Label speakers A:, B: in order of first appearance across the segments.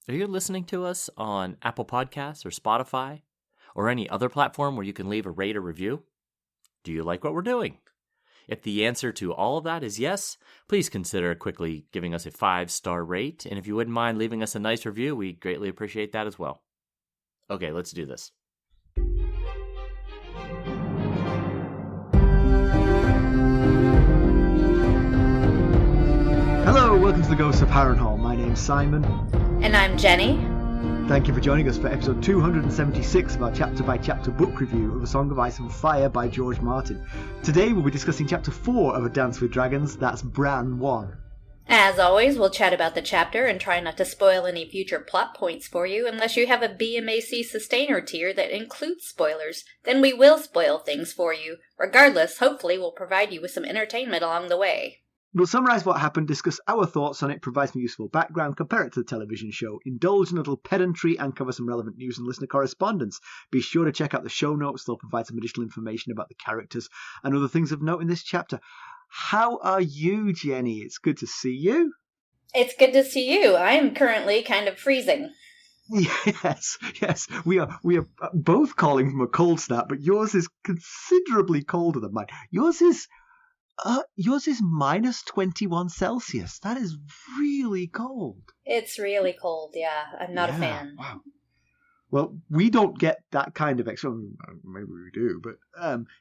A: Are you listening to us on Apple Podcasts or Spotify or any other platform where you can leave a rate or review? Do you like what we're doing? If the answer to all of that is yes, please consider quickly giving us a 5-star rate. And if you wouldn't mind leaving us a nice review, we greatly appreciate that as well. Okay, let's do this.
B: Hello, welcome to the Ghosts of Harrenhal. My name's Simon.
C: And I'm Jenny.
B: Thank you for joining us for episode 276 of our chapter-by-chapter book review of A Song of Ice and Fire by George Martin. Today we'll be discussing chapter 4 of A Dance with Dragons, that's Bran 1.
C: As always, we'll chat about the chapter and try not to spoil any future plot points for you unless you have a BMAC sustainer tier that includes spoilers. Then we will spoil things for you. Regardless, hopefully we'll provide you with some entertainment along the way.
B: We'll summarise what happened, discuss our thoughts on it, provide some useful background, compare it to the television show, indulge in a little pedantry, and cover some relevant news and listener correspondence. Be sure to check out the show notes, they'll provide some additional information about the characters and other things of note in this chapter. How are you, Jenny? It's good to see you.
C: It's good to see you. I am currently kind of freezing.
B: Yes. We are both calling from a cold snap, but yours is considerably colder than mine. Yours is minus 21 Celsius. That is really cold.
C: It's really cold, yeah. I'm not a fan.
B: Wow. Well, we don't get that kind of extra. Maybe we do, but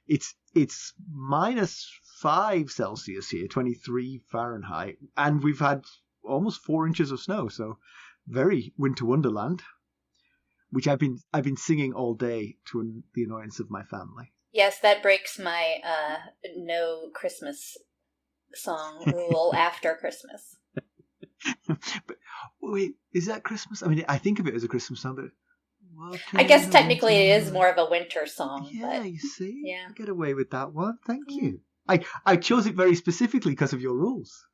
B: it's minus 5 Celsius here, 23 Fahrenheit, and we've had almost 4 inches of snow. So very winter wonderland, which I've been singing all day to the annoyance of my family.
C: Yes, that breaks my no Christmas song rule after Christmas.
B: But wait, is that Christmas? I mean, I think of it as a Christmas song, but
C: I guess technically it is more of a winter song.
B: Yeah,
C: but,
B: you see,
C: yeah.
B: I get away with that one. Thank you. I chose it very specifically because of your rules.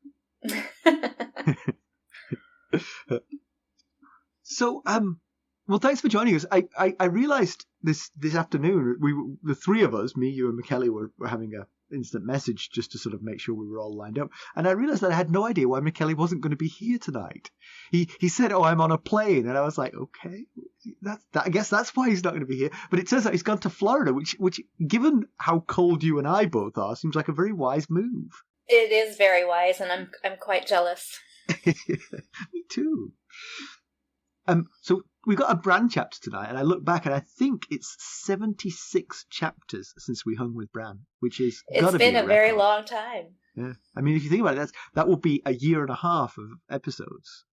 B: So, well, thanks for joining us. I realised this afternoon, the three of us, me, you, and McKelly, were having an instant message just to sort of make sure we were all lined up. And I realised that I had no idea why McKelly wasn't going to be here tonight. He said, "Oh, I'm on a plane," and I was like, "Okay, I guess that's why he's not going to be here." But it turns out he's gone to Florida, which, given how cold you and I both are, seems like a very wise move.
C: It is very wise, and I'm quite jealous.
B: Me too. So we've got a Bran chapter tonight, and I look back and I think it's 76 chapters since we hung with Bran, which is
C: it's been a very long time.
B: Yeah, I mean, if you think about it, that will be a year and a half of episodes.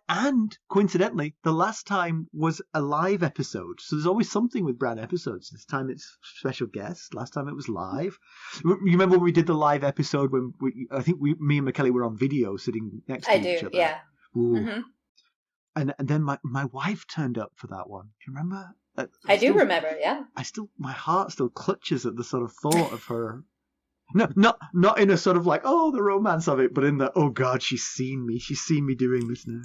B: And coincidentally, the last time was a live episode, so there's always something with Bran episodes. This time it's special guest. Last time it was live. You remember when we did the live episode when I think me and McKelly were on video sitting next to each other?
C: Yeah.
B: Mm-hmm. And then my wife turned up for that one. Do you remember?
C: I do remember, yeah.
B: My heart still clutches at the sort of thought of her. No, not in a sort of like, oh, the romance of it, but in the, oh God, she's seen me doing this now.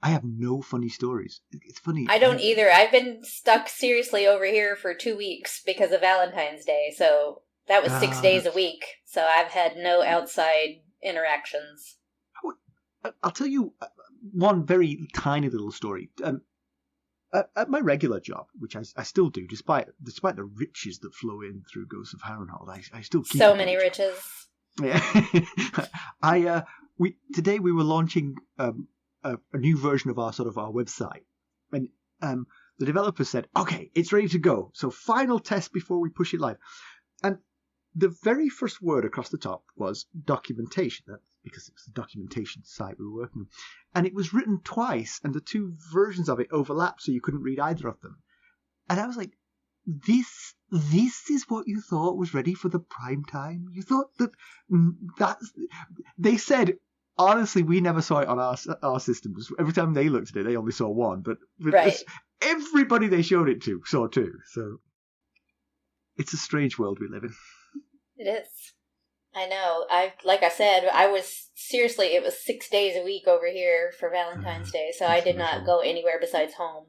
B: I have no funny stories. It's funny.
C: I don't either. I've been stuck seriously over here for 2 weeks because of Valentine's Day, so that was 6 days a week, so I've had no outside interactions.
B: I'll tell you one very tiny little story. At my regular job, which I still do, despite the riches that flow in through Ghosts of Harrenhal, I still keep
C: so many riches.
B: Yeah, today we were launching a new version of our website, and the developer said, "Okay, it's ready to go. So final test before we push it live." And the very first word across the top was documentation. That's because it was the documentation site we were working on. And it was written twice, and the two versions of it overlapped, so you couldn't read either of them. And I was like, this is what you thought was ready for the prime time? You thought that's... They said, honestly, we never saw it on our systems. Every time they looked at it, they only saw one. But
C: right.
B: Everybody they showed it to saw two. So it's a strange world we live in.
C: It is. I know. Like I said, it was 6 days a week over here for Valentine's Day, so I did not go anywhere besides home.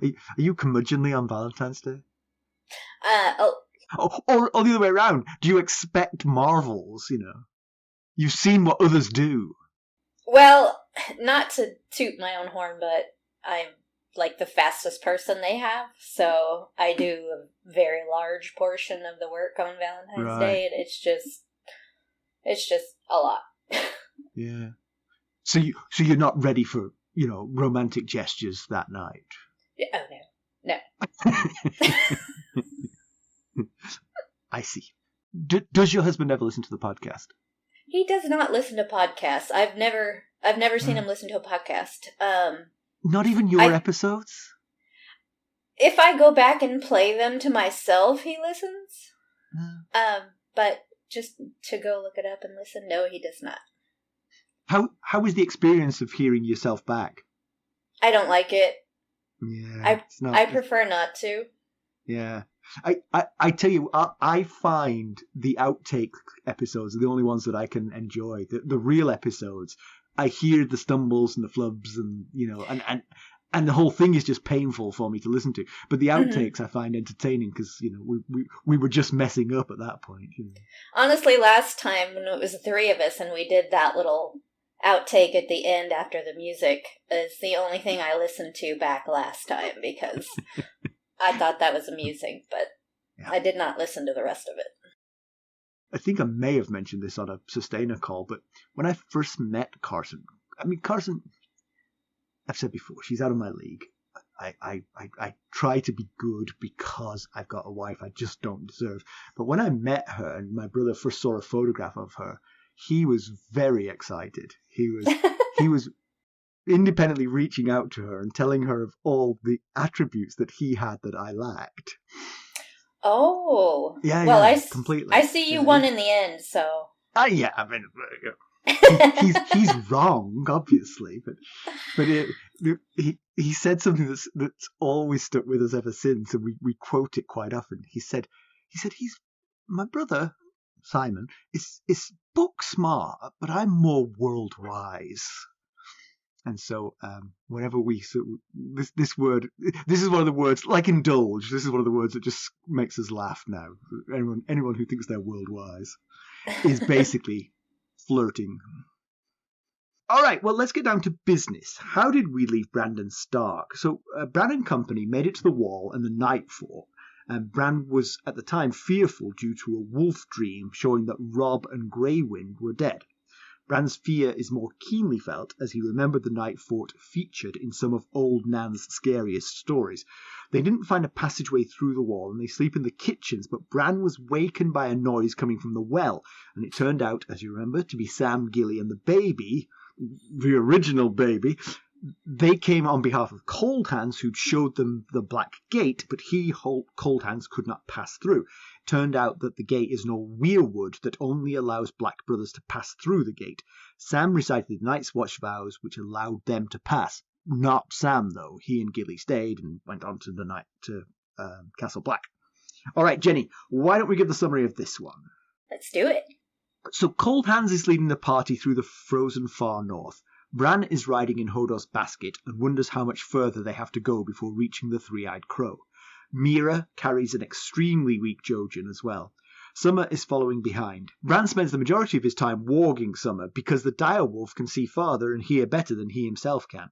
B: Are you curmudgeonly on Valentine's Day? Or the other way around, do you expect marvels, You've seen what others do.
C: Well, not to toot my own horn, but I'm like the fastest person they have, so I do a very large portion of the work on Valentine's Day, and it's just a lot.
B: Yeah. So you're not ready for, romantic gestures that night?
C: Oh, no.
B: I see. Does your husband ever listen to the podcast?
C: He does not listen to podcasts. I've never seen him listen to a podcast.
B: Not even your episodes?
C: If I go back and play them to myself, he listens. But just to go look it up and listen, no, he does not.
B: How was the experience of hearing yourself back?
C: I don't like it.
B: Yeah.
C: I prefer not to.
B: Yeah. I tell you, I find the outtake episodes are the only ones that I can enjoy. The real episodes, I hear the stumbles and the flubs and, and the whole thing is just painful for me to listen to. But the outtakes I find entertaining because, we were just messing up at that point.
C: Honestly, last time when it was the three of us and we did that little outtake at the end after the music is the only thing I listened to back last time because I thought that was amusing, but I did not listen to the rest of it.
B: I think I may have mentioned this on a Sustainer call, but when I first met Carson, I've said before, she's out of my league. I try to be good because I've got a wife I just don't deserve. But when I met her and my brother first saw a photograph of her, he was very excited. He was independently reaching out to her and telling her of all the attributes that he had that I lacked.
C: Oh.
B: Yeah,
C: well,
B: completely.
C: I see you won in the end, so.
B: Yeah, I mean, he's wrong, obviously, but he said something that's always stuck with us ever since, and we quote it quite often. He said he's my brother Simon is book smart, but I'm more world wise. And so, whenever this word, this is one of the words, like indulge, this is one of the words that just makes us laugh now. Anyone who thinks they're world wise is basically flirting. All right, well, let's get down to business. How did we leave Bran Stark? So, Bran and company made it to the wall and the night fought. And Bran was, at the time, fearful due to a wolf dream showing that Robb and Greywind were dead. Bran's fear is more keenly felt as he remembered the night fort featured in some of Old Nan's scariest stories. They didn't find a passageway through the wall and they sleep in the kitchens, but Bran was wakened by a noise coming from the well, and it turned out, as you remember, to be Sam, Gilly and the baby, the original baby. They came on behalf of Coldhands, who'd showed them the Black Gate, but Coldhands could not pass through. It turned out that the gate is an old weirwood that only allows Black brothers to pass through the gate. Sam recited the Night's Watch vows, which allowed them to pass. Not Sam, though. He and Gilly stayed and went on to Castle Black. All right, Jenny, why don't we give the summary of this one?
C: Let's do it.
B: So Coldhands is leading the party through the frozen far north. Bran is riding in Hodor's basket and wonders how much further they have to go before reaching the Three-Eyed Crow. Meera carries an extremely weak Jojen as well. Summer is following behind. Bran spends the majority of his time warging Summer because the direwolf can see farther and hear better than he himself can.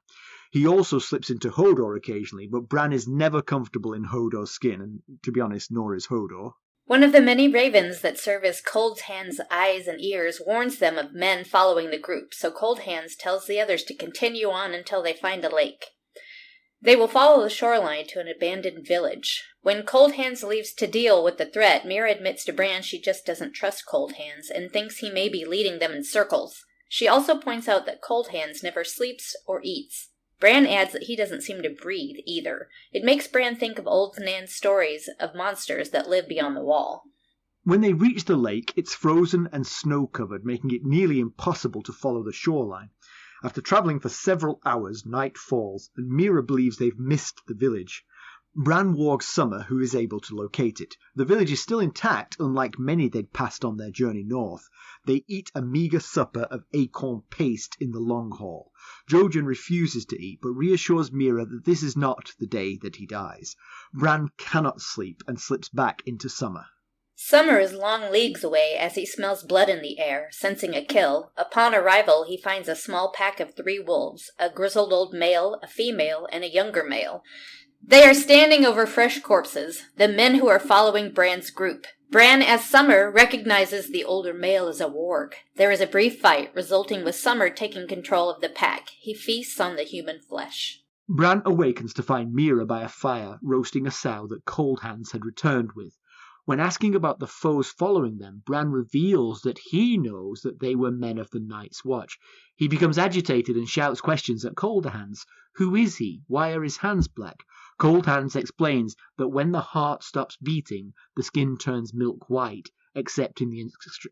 B: He also slips into Hodor occasionally, but Bran is never comfortable in Hodor's skin, and to be honest, nor is Hodor.
C: One of the many ravens that serve as Coldhands' eyes and ears warns them of men following the group, so Coldhands tells the others to continue on until they find a lake. They will follow the shoreline to an abandoned village. When Coldhands leaves to deal with the threat, Meera admits to Bran she just doesn't trust Coldhands and thinks he may be leading them in circles. She also points out that Coldhands never sleeps or eats. Bran adds that he doesn't seem to breathe either. It makes Bran think of Old Nan's stories of monsters that live beyond the wall.
B: When they reach the lake, it's frozen and snow-covered, making it nearly impossible to follow the shoreline. After travelling for several hours, night falls, and Meera believes they've missed the village. Bran wargs Summer, who is able to locate it. The village is still intact, unlike many they'd passed on their journey north. They eat a meagre supper of acorn paste in the long hall. Jojen refuses to eat, but reassures Meera that this is not the day that he dies. Bran cannot sleep and slips back into Summer.
C: Summer is long leagues away as he smells blood in the air, sensing a kill. Upon arrival, he finds a small pack of 3 wolves, a grizzled old male, a female, and a younger male. They are standing over fresh corpses, the men who are following Bran's group. Bran, as Summer, recognizes the older male as a warg. There is a brief fight, resulting with Summer taking control of the pack. He feasts on the human flesh.
B: Bran awakens to find Meera by a fire, roasting a sow that Coldhands had returned with. When asking about the foes following them, Bran reveals that he knows that they were men of the Night's Watch. He becomes agitated and shouts questions at Coldhands. Who is he? Why are his hands black? Coldhands explains that when the heart stops beating, the skin turns milk white, except in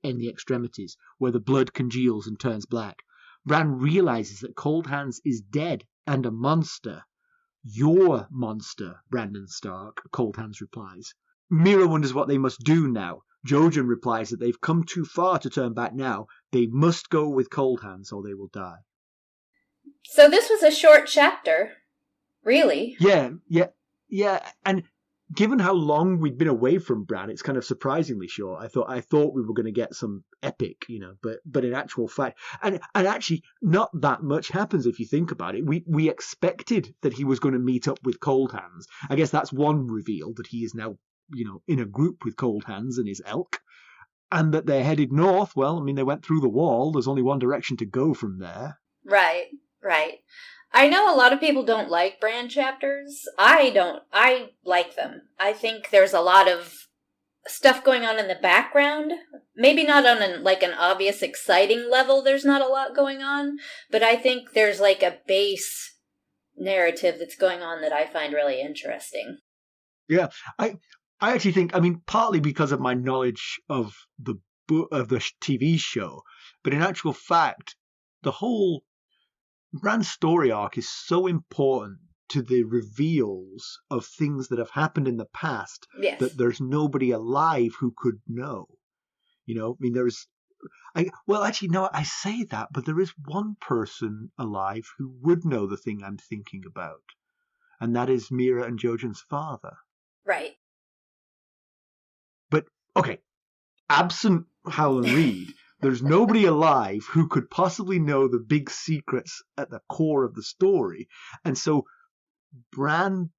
B: the extremities, where the blood congeals and turns black. Bran realizes that Coldhands is dead and a monster. Your monster, Bran Stark, Coldhands replies. Meera wonders what they must do now. Jojen replies that they've come too far to turn back now. They must go with Coldhands or they will die.
C: So this was a short chapter. Really?
B: Yeah. And given how long we'd been away from Bran, it's kind of surprisingly short. I thought we were going to get some epic, but in actual fact, and actually not that much happens if you think about it. We expected that he was going to meet up with Coldhands. I guess that's one reveal, that he is now, in a group with Coldhands and his elk, and that they're headed north. Well, I mean, they went through the wall. There's only one direction to go from there.
C: Right. I know a lot of people don't like Bran chapters. I don't. I like them. I think there's a lot of stuff going on in the background. Maybe not on an obvious exciting level, there's not a lot going on, but I think there's like a base narrative that's going on that I find really interesting.
B: Yeah, I actually think, partly because of my knowledge of the TV show, but in actual fact, the whole Bran's story arc is so important to the reveals of things that have happened in the past.
C: Yes.
B: That there's nobody alive who could know. I say that, but there is one person alive who would know the thing I'm thinking about, and that is Meera and Jojen's father.
C: Right.
B: But, okay, absent Howland Reed, there's nobody alive who could possibly know the big secrets at the core of the story. And so Bran's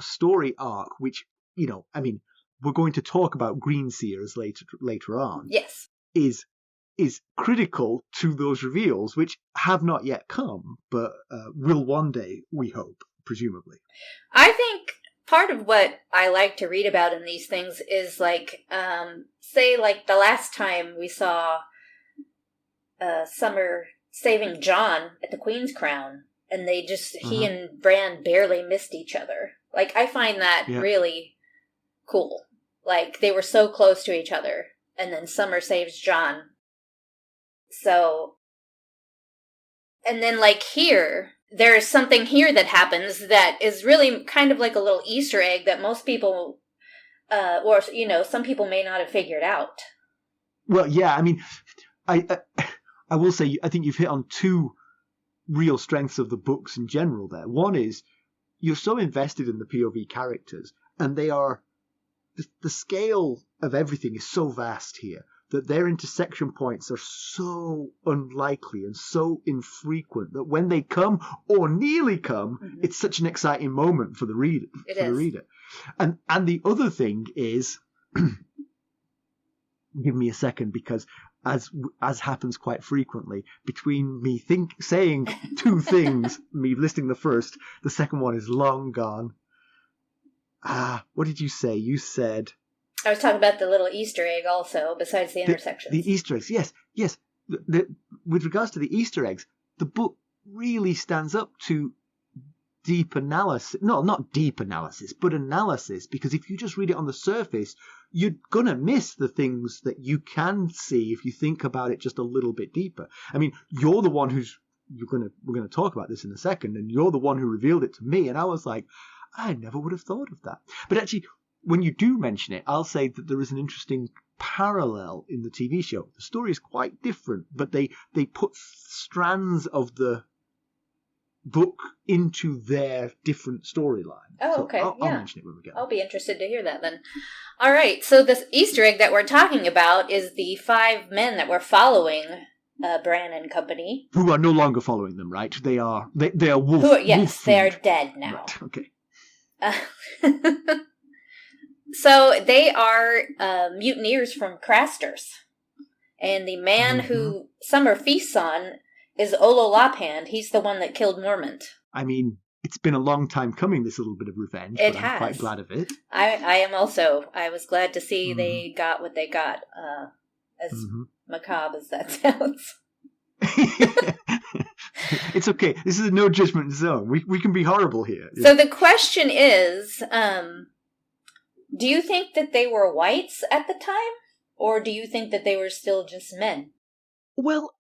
B: story arc, which, we're going to talk about Green Seers later on.
C: Yes.
B: Is critical to those reveals, which have not yet come, but will one day, we hope, presumably.
C: I think part of what I like to read about in these things is say the last time we saw Summer saving Jon at the Queen's Crown, and they just, he and Bran barely missed each other. I find that really cool. They were so close to each other, and then Summer saves Jon. So, and then here, there is something here that happens that is really kind of like a little Easter egg that most people, some people may not have figured out.
B: Well, yeah, I will say, I think you've hit on two real strengths of the books in general there. One is, you're so invested in the POV characters, and they are, the scale of everything is so vast here, that their intersection points are so unlikely and so infrequent that when they come, or nearly come, it's such an exciting moment for the reader. And the other thing is, give me a second, because as happens quite frequently, between me saying two things, me listing the first, the second one is long gone. What did you say? You said...
C: I was talking about the little Easter egg also, besides the intersections.
B: The Easter eggs, yes. With regards to the Easter eggs, the book really stands up to deep analysis. No, not deep analysis, but analysis, because if you just read it on the surface, you're going to miss the things that you can see if you think about it just a little bit deeper. You're the one we're going to talk about this in a second, and you're the one who revealed it to me, and I was like, I never would have thought of that. But actually, when you do mention it, I'll say that there is an interesting parallel in the TV show. The story is quite different, but they put strands of the book into their different storyline.
C: Oh, okay.
B: I'll mention it when we get there.
C: I'll be interested to hear that then. All right, so this Easter egg that we're talking about is the 5 men that were following Bran and company.
B: Who are no longer following them, right? They are wolf.
C: Yes, they are dead now.
B: Right, okay.
C: So they are mutineers from Crasters. And the man who Summer feasts on is Ololapand. He's the one that killed Mormont.
B: I mean, it's been a long time coming, this little bit of revenge.
C: It
B: but
C: has.
B: I'm quite glad of it.
C: I am also. I was glad to see they got what they got, as macabre as that sounds.
B: It's okay. This is a no judgment zone. We can be horrible here.
C: So the question is, do you think that they were whites at the time? Or do you think that they were still just men?
B: Well,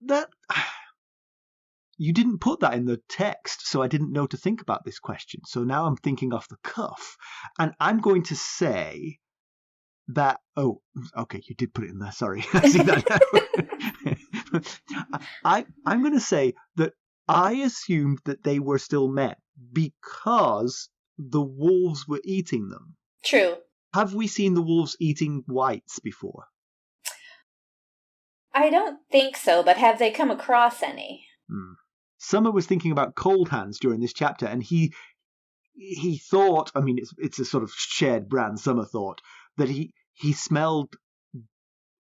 B: you didn't put that in the text, so I didn't know to think about this question. So now I'm thinking off the cuff. And I'm going to say that... Oh, okay, you did put it in there. Sorry. I see that now. I'm going to say that I assumed that they were still men because the wolves were eating them.
C: True.
B: Have we seen the wolves eating whites before?
C: I don't think so, but have they come across any?
B: Summer was thinking about Coldhands during this chapter, and he thought, I mean, it's a sort of shared Bran Summer thought, that he smelled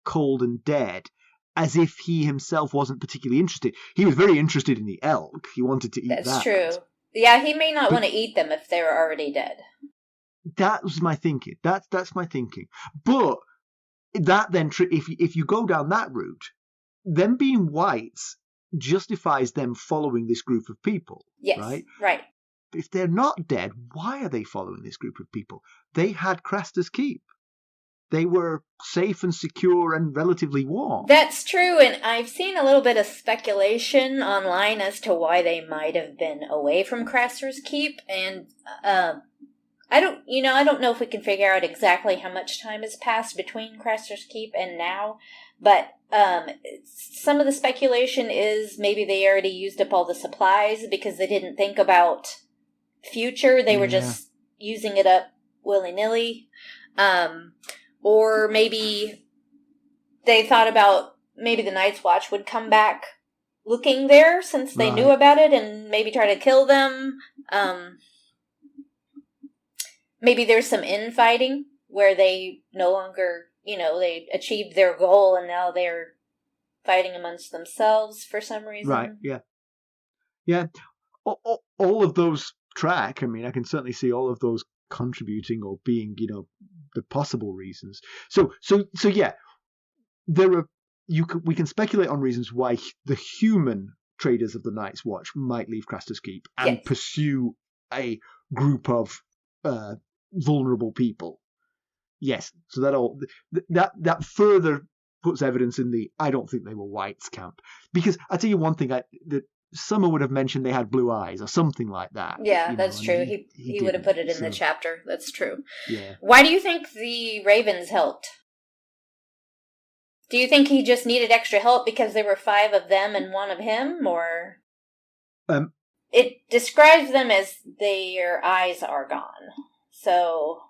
B: cold and dead, as if he himself wasn't particularly interested. He was very interested in the elk. He wanted to eat that.
C: That's true. Yeah, he may not want to eat them if they're already dead.
B: That was my thinking. That's my thinking. But that then, if you go down that route, them being whites justifies them following this group of people.
C: Yes, right.
B: If they're not dead, why are they following this group of people? They had Craster's Keep. They were safe and secure and relatively warm.
C: That's true, and I've seen a little bit of speculation online as to why they might have been away from Craster's Keep, and I don't know if we can figure out exactly how much time has passed between Craster's Keep and now, but some of the speculation is maybe they already used up all the supplies because they didn't think about future. They were just using it up willy-nilly. Or maybe they thought about maybe the Night's Watch would come back looking there since they knew about it and maybe try to kill them. Maybe there's some infighting where they no longer, they achieved their goal and now they're fighting amongst themselves for some reason.
B: Right, yeah. Yeah, all of those track. I mean, I can certainly see all of those contributing or being, the possible reasons. So yeah, we can speculate on reasons why the human traders of the Night's Watch might leave Craster's Keep and pursue a group of vulnerable people. Yes, so that further puts evidence in the I don't think they were whites camp, because I tell you one thing that Summer would have mentioned they had blue eyes or something like that.
C: Yeah, that's true. He would have put it in the chapter. That's true.
B: Yeah.
C: Why do you think the Ravens helped? Do you think he just needed extra help because there were 5 of them and 1 of him, or? It describes them as their eyes are gone. So,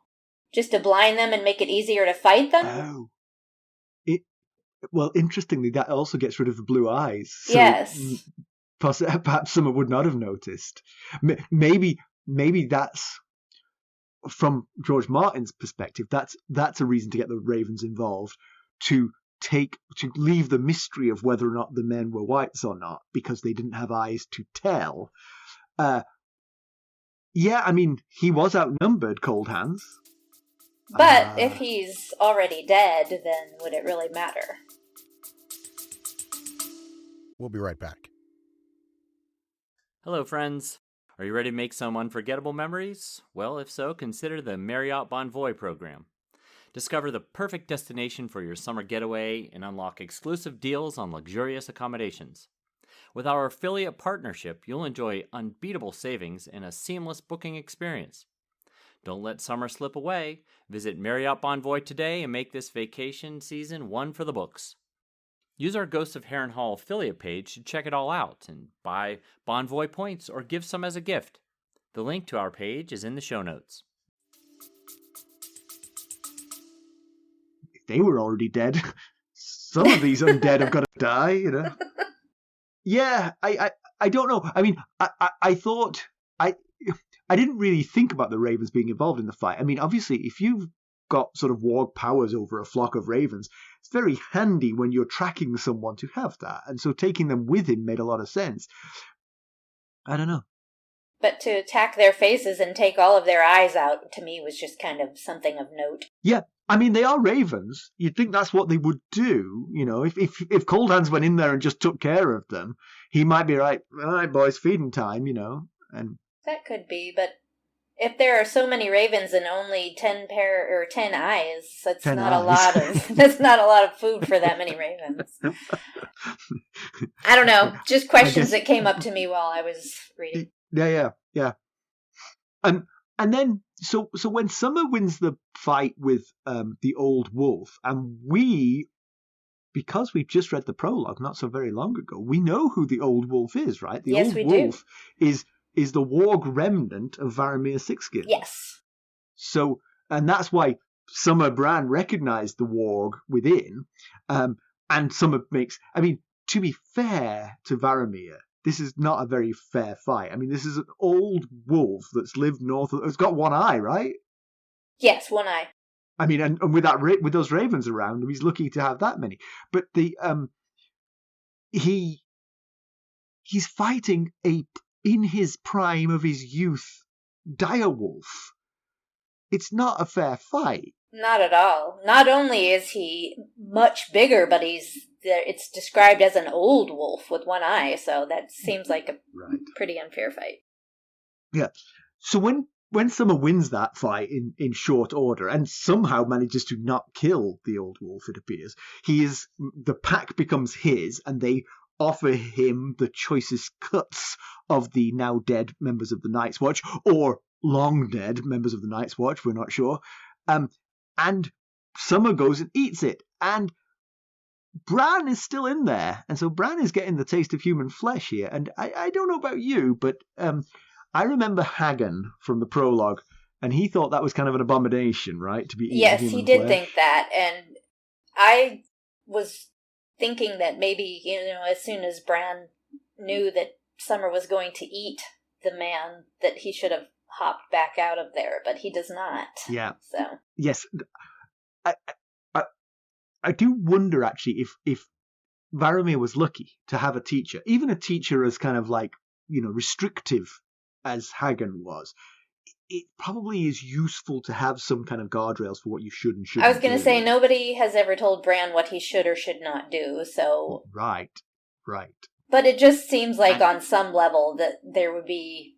C: just to blind them and make it easier to fight them?
B: Oh. Well, interestingly, that also gets rid of the blue eyes. So
C: yes.
B: Perhaps Summer would not have noticed. Maybe that's, from George Martin's perspective, that's a reason to get the Ravens involved, to leave the mystery of whether or not the men were whites or not, because they didn't have eyes to tell. Yeah, I mean, he was outnumbered, Coldhands.
C: But if he's already dead, then would it really matter?
D: We'll be right back.
A: Hello, friends. Are you ready to make some unforgettable memories? Well, if so, consider the Marriott Bonvoy program. Discover the perfect destination for your summer getaway and unlock exclusive deals on luxurious accommodations. With our affiliate partnership, you'll enjoy unbeatable savings and a seamless booking experience. Don't let summer slip away. Visit Marriott Bonvoy today and make this vacation season one for the books. Use our Ghosts of Harrenhal affiliate page to check it all out and buy Bonvoy points or give some as a gift. The link to our page is in the show notes.
B: If they were already dead, some of these undead have got to die, you know. Yeah, I don't know. I mean, I thought I didn't really think about the ravens being involved in the fight. I mean, obviously, if you've got sort of warg powers over a flock of ravens, it's very handy when you're tracking someone to have that. And so taking them with him made a lot of sense. I don't know.
C: But to attack their faces and take all of their eyes out, to me, was just kind of something of note.
B: Yeah, I mean, they are ravens. You'd think that's what they would do. You know, if Coldhands went in there and just took care of them, he might be like, all right, boys, feeding time, you know. And
C: that could be, but if there are so many ravens and only 10 eyes, that's
B: 10
C: not
B: eyes.
C: a lot of that's not a lot of food for that many ravens. I don't know, just questions that came up to me while I was reading.
B: Yeah. And then so when Summer wins the fight with the old wolf, and because we've just read the prologue not so very long ago, we know who the old wolf is, right? The
C: yes,
B: old
C: we
B: wolf
C: do.
B: is the warg remnant of Varmyr Sixskin.
C: Yes.
B: So, and that's why Summer Bran recognized the warg within, and Summer makes. I mean, to be fair to Varmyr, this is not a very fair fight. I mean, this is an old wolf that's lived north of. It's got one eye, right?
C: Yes, one eye.
B: I mean, and with with those ravens around him, he's lucky to have that many. But he's fighting in his prime of his youth direwolf. It's not a fair fight.
C: Not at all. Not only is he much bigger, but it's described as an old wolf with one eye, so that seems like a pretty unfair fight.
B: Yeah. So when Summer wins that fight in short order and somehow manages to not kill the old wolf, it appears, the pack becomes his, and they offer him the choicest cuts of the now dead members of the Night's Watch, or long dead members of the Night's Watch, we're not sure. And Summer goes and eats it, and Bran is still in there, and so Bran is getting the taste of human flesh here. And I don't know about you, but I remember Hagen from the prologue, and he thought that was kind of an abomination, right? To be eating
C: yes,
B: human
C: he did
B: flesh.
C: think that, and I was thinking that maybe, as soon as Bran knew that Summer was going to eat the man, that he should have hopped back out of there, but he does not.
B: Yeah.
C: So
B: yes, I do wonder actually if Varmyr was lucky to have a teacher, even a teacher as kind of like restrictive as Hagen was. It probably is useful to have some kind of guardrails for what you should and shouldn't.
C: I was going to say, nobody has ever told Bran what he should or should not do, so...
B: Right.
C: But it just seems like on some level that there would be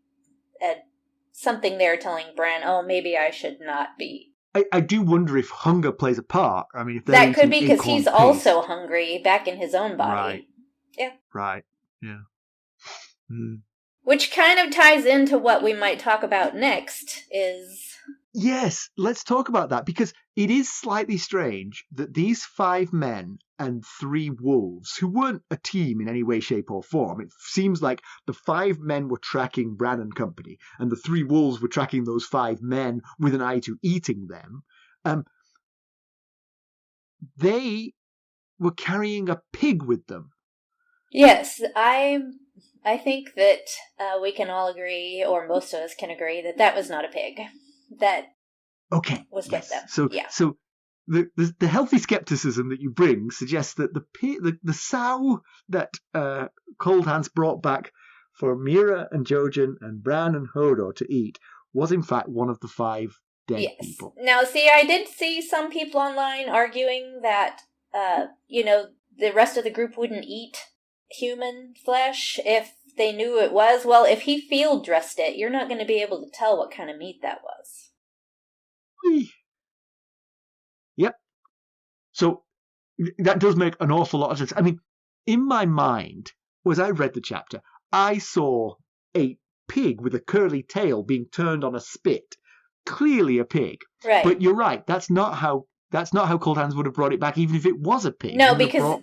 C: something there telling Bran, oh, maybe I should not be.
B: I do wonder if hunger plays a part. I mean, if
C: that could be because he's also hungry back in his own body.
B: Right.
C: Yeah.
B: Right. Yeah.
C: Which kind of ties into what we might talk about next is...
B: Yes, let's talk about that, because it is slightly strange that these 5 men and 3 wolves, who weren't a team in any way, shape or form, it seems like the 5 men were tracking Bran and company, and the 3 wolves were tracking those 5 men with an eye to eating them. They were carrying a pig with them.
C: Yes, I think that we can all agree, or most of us can agree, that was not a pig. That was with them.
B: So the healthy skepticism that you bring suggests that the sow that Coldhands brought back for Meera and Jojen and Bran and Hodor to eat was in fact one of the 5 dead people.
C: Now, see, I did see some people online arguing that the rest of the group wouldn't eat human flesh if they knew it was. Well, if he field dressed it, you're not going to be able to tell what kind of meat that was.
B: Yep. So that does make an awful lot of sense. I mean, in my mind, as I read the chapter, I saw a pig with a curly tail being turned on a spit. Clearly a pig.
C: Right.
B: But you're right. That's not how Coldhands would have brought it back, even if it was a pig.
C: No, because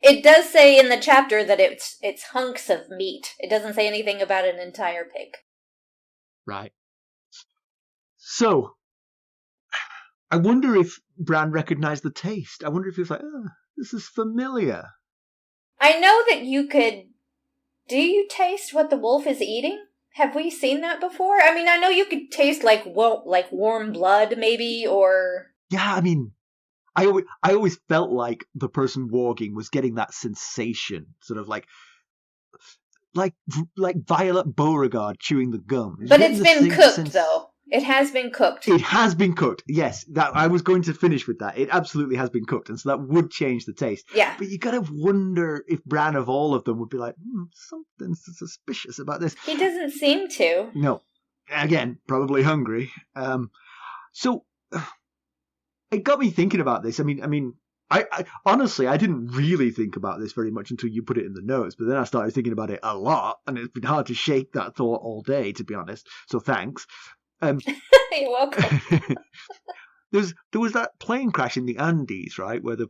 C: It does say in the chapter that it's hunks of meat. It doesn't say anything about an entire pig.
B: Right. So, I wonder if Bran recognized the taste. I wonder if he was like, oh, this is familiar.
C: I know that you could... Do you taste what the wolf is eating? Have we seen that before? I mean, I know you could taste like warm blood, maybe, or...
B: Yeah, I mean, I always felt like the person warging was getting that sensation, sort of like Violet Beauregard chewing the gum.
C: But it's been cooked, though. It has been cooked.
B: It has been cooked, yes. That I was going to finish with that. It absolutely has been cooked, and so that would change the taste.
C: Yeah.
B: But you gotta wonder if Bran of all of them would be like, something's suspicious about this.
C: He doesn't seem to.
B: No. Again, probably hungry. So it got me thinking about this. I mean, I honestly, I didn't really think about this very much until you put it in the notes, but then I started thinking about it a lot, and it's been hard to shake that thought all day, to be honest. So thanks.
C: You're welcome.
B: There was that plane crash in the Andes, right? Where in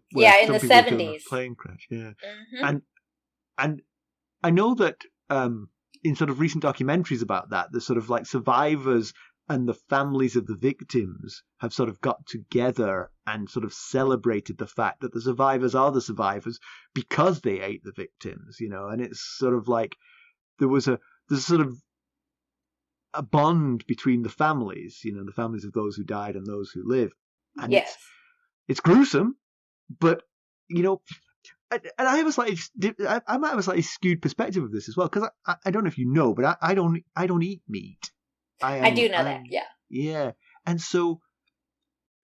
C: the 70s.
B: Plane crash, yeah.
C: Mm-hmm.
B: And I know that in sort of recent documentaries about that, the sort of like survivors and the families of the victims have sort of got together and sort of celebrated the fact that the survivors are the survivors because they ate the victims, and it's sort of like there's sort of a bond between the families, the families of those who died and those who live. And
C: yes.
B: It's gruesome, but, and I have a slightly, I might have a slightly skewed perspective of this as well, because I don't know if you know, but I don't eat meat.
C: I do know that, yeah.
B: Yeah. And so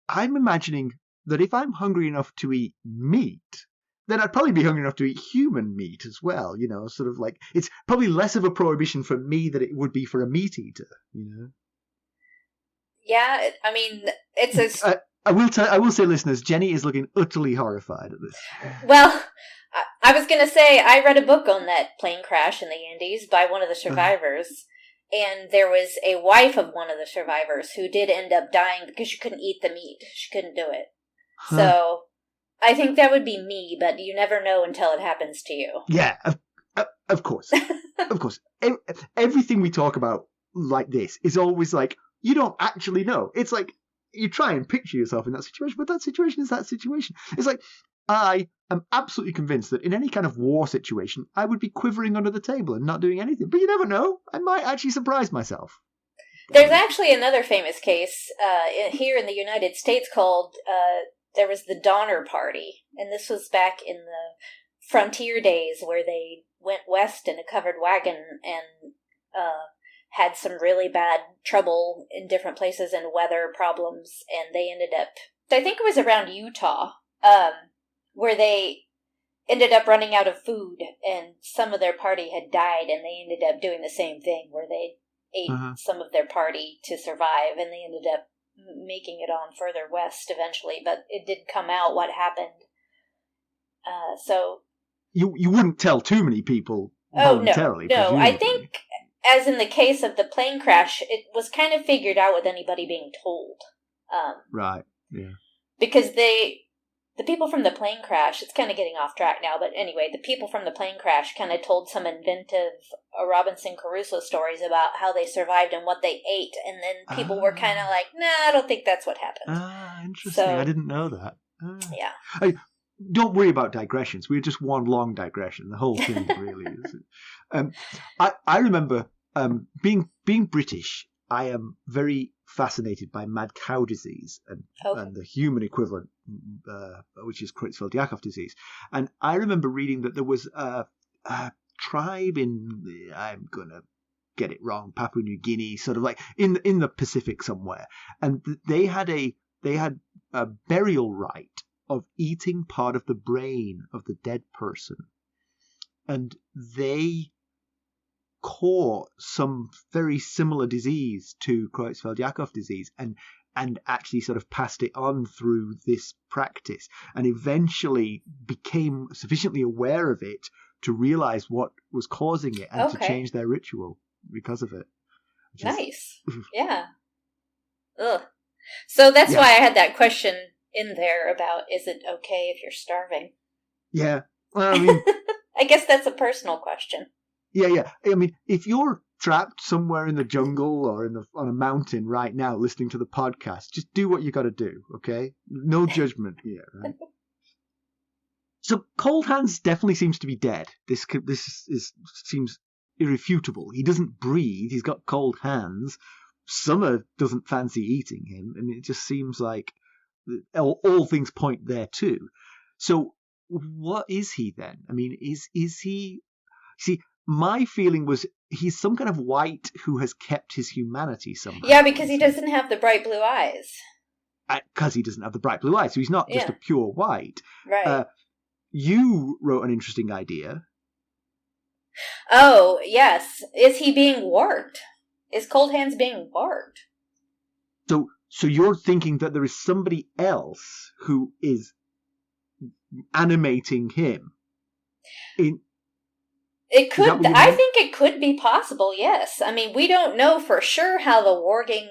B: I'm imagining that if I'm hungry enough to eat meat, then I'd probably be hungry enough to eat human meat as well, sort of like, it's probably less of a prohibition for me than it would be for a meat eater,
C: Yeah, I mean, it's a...
B: I will say, listeners, Jenny is looking utterly horrified at this.
C: Well, I was going to say, I read a book on that plane crash in the Andes by one of the survivors, and there was a wife of one of the survivors who did end up dying because she couldn't eat the meat. She couldn't do it. Huh. So... I think that would be me, but you never know until it happens to you.
B: Yeah, of course. Of course. Everything we talk about like this is always like, you don't actually know. It's like, you try and picture yourself in that situation, but that situation is that situation. It's like, I am absolutely convinced that in any kind of war situation, I would be quivering under the table and not doing anything. But you never know. I might actually surprise myself.
C: There's actually another famous case here in the United States called... there was the Donner Party, and this was back in the frontier days where they went west in a covered wagon and had some really bad trouble in different places and weather problems, and they ended up, I think it was around Utah, where they ended up running out of food, and some of their party had died, and they ended up doing the same thing, where they ate some of their party to survive, and they ended up making it on further west eventually, but it did come out what happened. So
B: you wouldn't tell too many people voluntarily.
C: No, I think, as in the case of the plane crash, it was kind of figured out with anybody being told.
B: Right. Yeah.
C: Because the people from the plane crash, it's kind of getting off track now, but anyway, the people from the plane crash kind of told some inventive Robinson Crusoe stories about how they survived and what they ate, and then people were kind of like, nah, I don't think that's what happened.
B: Interesting. So, I didn't know that.
C: Yeah.
B: Don't worry about digressions. We're just one long digression. The whole thing really is. I remember being British, I am very fascinated by mad cow disease and the human equivalent, which is Creutzfeldt-Jakob disease. And I remember reading that there was a tribe in, I'm going to get it wrong, Papua New Guinea, sort of like in the Pacific somewhere. And they had a burial rite of eating part of the brain of the dead person. And they caught some very similar disease to Creutzfeldt-Jakob disease and actually sort of passed it on through this practice and eventually became sufficiently aware of it to realize what was causing it and to change their ritual because of it.
C: Nice. Yeah. Ugh. So that's why I had that question in there about, is it okay if you're starving?
B: Yeah. Well, I mean,
C: I guess that's a personal question.
B: yeah. I mean, if you're trapped somewhere in the jungle or on a mountain right now listening to the podcast, just do what you got to do, okay? No judgment here, right? So Coldhands definitely seems to be dead. This seems irrefutable. He doesn't breathe. He's got cold hands. Summer doesn't fancy eating him. I mean, it just seems like all things point there too. So what is he then? I mean, is he... See, my feeling was he's some kind of white who has kept his humanity somehow.
C: Yeah, because he doesn't have the bright blue eyes.
B: Because he doesn't have the bright blue eyes. So he's not just a pure white.
C: Right.
B: You wrote an interesting idea.
C: Oh, yes. Is he being warged? Is Coldhands being warged?
B: So you're thinking that there is somebody else who is animating him.
C: It could. I think it could be possible. Yes. I mean, we don't know for sure how the warging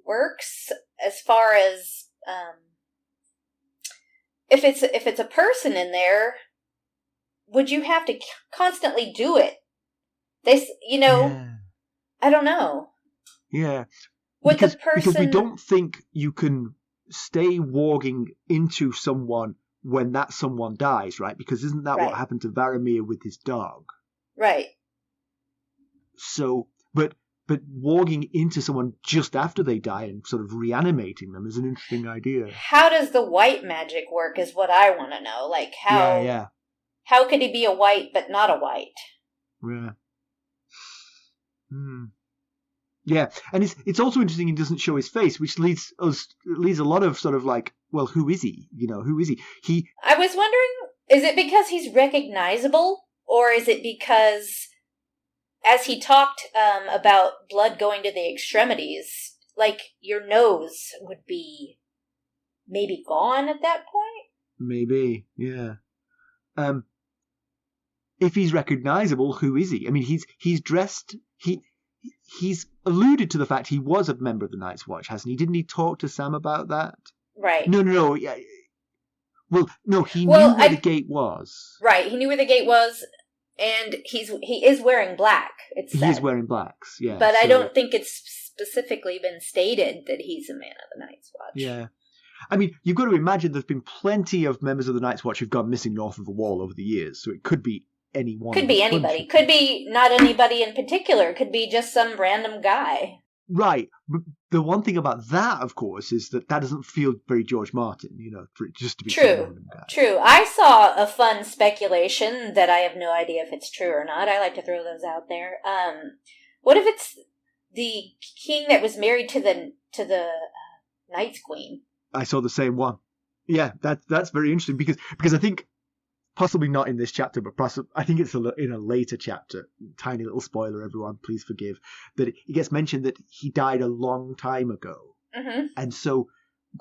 C: works as far as if it's a person in there. Would you have to constantly do it? I don't know.
B: Yeah.
C: Because
B: we don't think you can stay warging into someone when that someone dies, right? Because isn't that what happened to Varmyr with his dog?
C: Right.
B: So, but warging into someone just after they die and sort of reanimating them is an interesting idea.
C: How does the white magic work is what I want to know. Like, how...
B: Yeah.
C: How could he be a white but not a white?
B: Yeah. Yeah, and it's also interesting he doesn't show his face, which leads a lot of sort of like, well, who is he? Who is he?
C: I was wondering, is it because he's recognizable, or is it because, as he talked about blood going to the extremities, like your nose would be maybe gone at that point?
B: Maybe, yeah. If he's recognizable, who is he? I mean, he's dressed. He's alluded to the fact he was a member of the Night's Watch, hasn't he? Didn't he talk to Sam about that?
C: Right.
B: No. Yeah. Well, no, he knew where the gate was.
C: Right, he knew where the gate was, and he is wearing black.
B: He is wearing blacks, yeah.
C: But I don't think it's specifically been stated that he's a man of the Night's Watch.
B: Yeah. I mean, you've got to imagine there's been plenty of members of the Night's Watch who've gone missing north of the Wall over the years, so it could be anyone.
C: Could be anybody. Could be not anybody in particular. Could be just some random guy.
B: Right. But the one thing about that, of course, is that doesn't feel very George Martin, for it just to be some random guy.
C: True. I saw a fun speculation that I have no idea if it's true or not. I like to throw those out there. What if it's the king that was married to the Night's Queen?
B: I saw the same one. Yeah, that's very interesting because I think, possibly not in this chapter, but I think it's in a later chapter. Tiny little spoiler, everyone, please forgive. That it gets mentioned that he died a long time ago.
C: Mm-hmm.
B: And so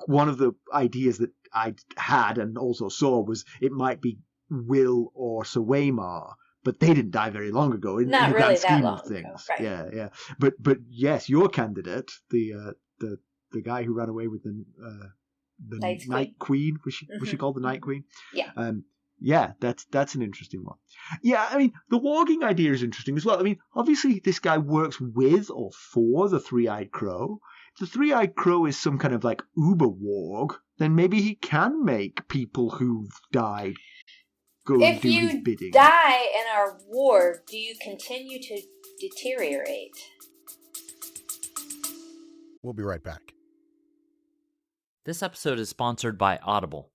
B: one of the ideas that I had and also saw was it might be Will or Sir Waymar, but they didn't die very long ago in the grand scheme of things. Right. Yeah. But yes, your candidate, the guy who ran away with the Night Queen, was she called the Night Queen?
C: Yeah.
B: Yeah, that's an interesting one. Yeah, I mean, the warging idea is interesting as well. I mean, obviously this guy works with or for the Three-Eyed Crow. If the Three-Eyed Crow is some kind of like uber warg, then maybe he can make people who've died go and do his bidding.
C: If you die and are warged, do you continue to deteriorate?
D: We'll be right back.
A: This episode is sponsored by Audible.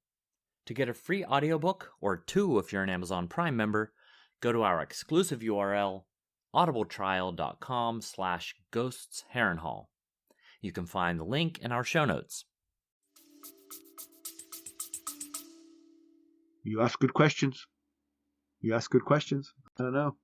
A: To get a free audiobook, or 2 if you're an Amazon Prime member, go to our exclusive URL, audibletrial.com/ghostsharrenhal. You can find the link in our show notes.
B: You ask good questions. I don't know.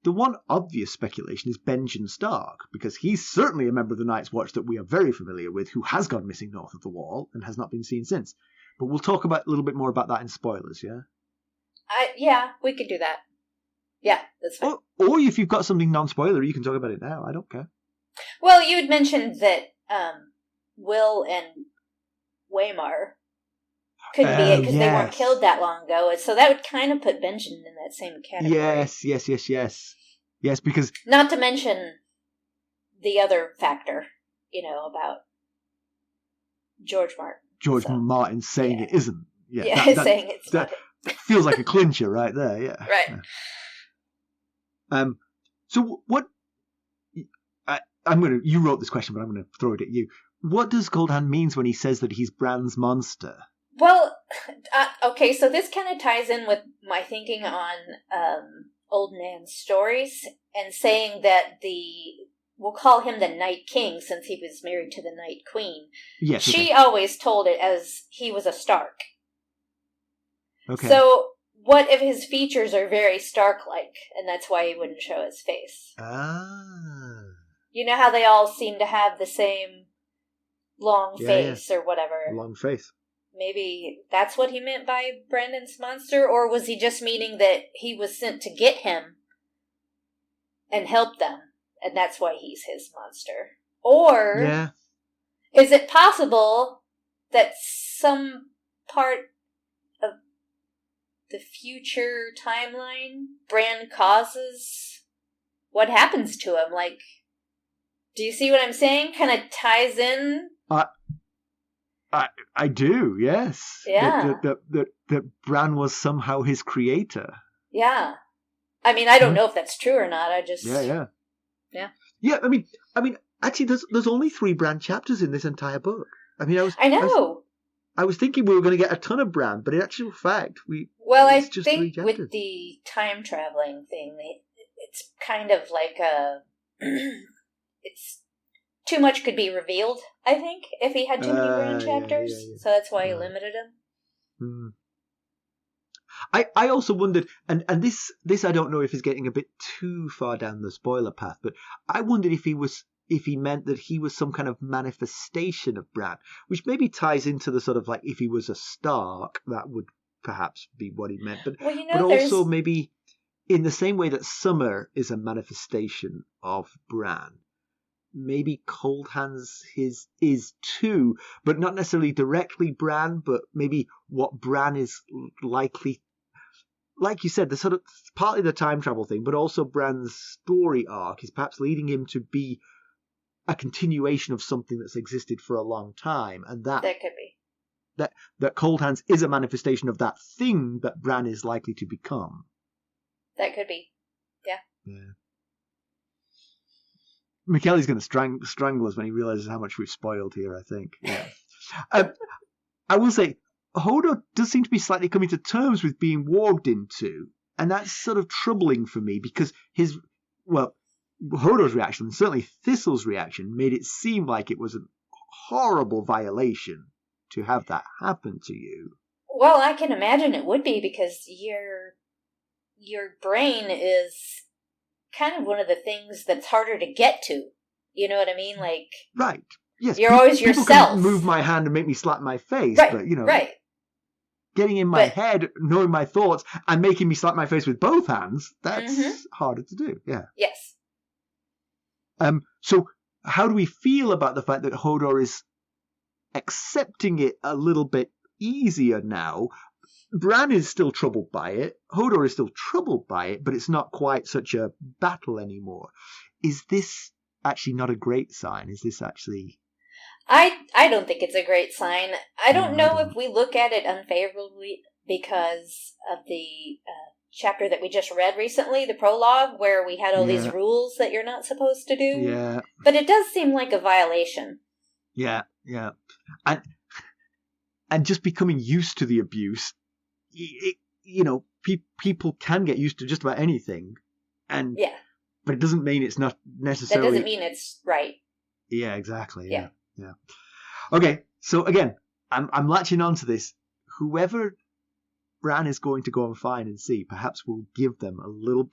B: The one obvious speculation is Bran Stark, because he's certainly a member of the Night's Watch that we are very familiar with, who has gone missing north of the Wall and has not been seen since. But we'll talk a little bit more about that in spoilers, yeah?
C: Yeah, we could do that. Yeah, that's fine.
B: Or if you've got something non-spoiler, you can talk about it now. I don't care.
C: Well, you had mentioned that Will and Waymar Could be it because they
B: yes.
C: weren't killed that long ago. So that would kind of put Benjamin in that same category.
B: Yes, because...
C: Not to mention the other factor, about George Martin.
B: Martin saying it isn't.
C: Yeah, saying it's not.
B: That feels like a clincher right there, yeah.
C: Right.
B: Yeah. So what... you wrote this question, but I'm going to throw it at you. What does Coldhand means when he says that he's Bran's monster?
C: Well, okay, so this kind of ties in with my thinking on Old Nan's stories and saying that we'll call him the Night King since he was married to the Night Queen.
B: Yes.
C: She always told it as he was a Stark.
B: Okay.
C: So what if his features are very Stark-like, and that's why he wouldn't show his face?
B: Ah.
C: You know how they all seem to have the same long face or whatever?
B: Long face.
C: Maybe that's what he meant by Brandon's monster, or was he just meaning that he was sent to get him and help them, and that's why he's his monster? Or is it possible that some part of the future timeline Bran causes what happens to him? Like, do you see what I'm saying? Kind of ties in.
B: I do, yes.
C: Yeah.
B: That Bran was somehow his creator.
C: Yeah. I mean, I don't know if that's true or not. I just...
B: Yeah.
C: Yeah.
B: Yeah, I mean, actually, there's only 3 Bran chapters in this entire book. I mean,
C: I know.
B: I was thinking we were going to get a ton of Bran, but in actual fact,
C: I
B: just
C: think with the time traveling thing, it's kind of like it's too much could be revealed, I think, if he had too many Bran chapters. Yeah. So that's why he limited him.
B: I also wondered, and this I don't know if is getting a bit too far down the spoiler path, but I wondered if he meant that he was some kind of manifestation of Bran, which maybe ties into the sort of like if he was a Stark, that would perhaps be what he meant. But but also maybe in the same way that Summer is a manifestation of Bran. Maybe Coldhands is too, but not necessarily directly Bran, but maybe what Bran is likely, like you said, the sort of partly the time travel thing, but also Bran's story arc is perhaps leading him to be a continuation of something that's existed for a long time, and that
C: could be
B: that Coldhands is a manifestation of that thing that Bran is likely to become.
C: That could be, yeah.
B: Michele's going to strangle us when he realizes how much we've spoiled here, I think. Yeah. I will say, Hodor does seem to be slightly coming to terms with being warged into, and that's sort of troubling for me because Hodor's reaction, and certainly Thistle's reaction, made it seem like it was a horrible violation to have that happen to you.
C: Well, I can imagine it would be because your brain is kind of one of the things that's harder to get to. You know what I mean? Like,
B: right. Yes.
C: You're always
B: people
C: yourself.
B: Can move my hand and make me slap my face,
C: right,
B: but
C: right.
B: Getting in my head, knowing my thoughts, and making me slap my face with both hands, that's harder to do. Yeah.
C: Yes.
B: So how do we feel about the fact that Hodor is accepting it a little bit easier now? Bran is still troubled by it. Hodor is still troubled by it, but it's not quite such a battle anymore. Is this actually not a great sign? Is this actually...
C: I don't think it's a great sign. I don't know if we look at it unfavorably because of the chapter that we just read recently, the prologue, where we had all these rules that you're not supposed to do.
B: Yeah.
C: But it does seem like a violation.
B: Yeah. And just becoming used to the abuse, people can get used to just about anything. And but it doesn't mean it's not necessarily...
C: That doesn't mean it's right.
B: Yeah, exactly. Yeah. Okay, so again, I'm latching on to this. Whoever Bran is going to go and find and see, perhaps will give him a little